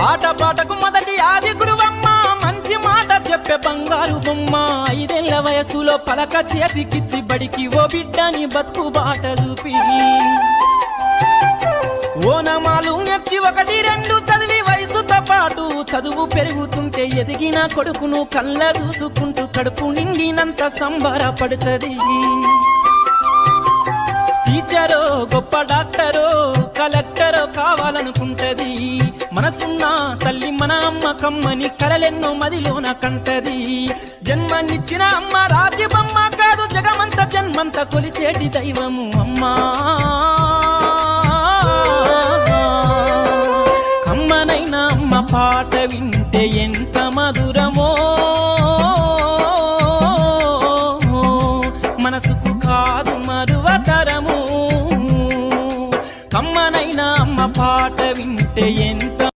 ఆటపాటకు మొదటి ఆది గురువమ్మ మంచి మాట చెప్పే బంగారు బొమ్మ 5 ఏళ్ల వయసులో పలక చేతికిచ్చి బడికి ఓ బిడ్డని బతుకు బాట చూపి ఓనమాలు నెచ్చి 1, 2 చదివి వయసుతో పాటు చదువు పెరుగుతుంటే ఎదిగిన కొడుకును కళ్ళ చూసుకుంటూ కడుపు నిండినంత సంబరపడుతుంది. టీచరో గొప్ప డాక్టరో కలెక్టరో కావాలనుకుంటది. మనసున్న తల్లి మన అమ్మ కమ్మని కలలెన్నో మదిలోన కంటది. జన్మనిచ్చిన అమ్మ రాజ్యమమ్మ కాదు జగమంత జన్మంత కొలిచేటి దైవము అమ్మా. కమ్మనైన అమ్మ పాట వింటే ఎంత మధురమో మనసుకు కాదు మరువతరము. కమ్మనైన అమ్మ పాట వింటే ఎంత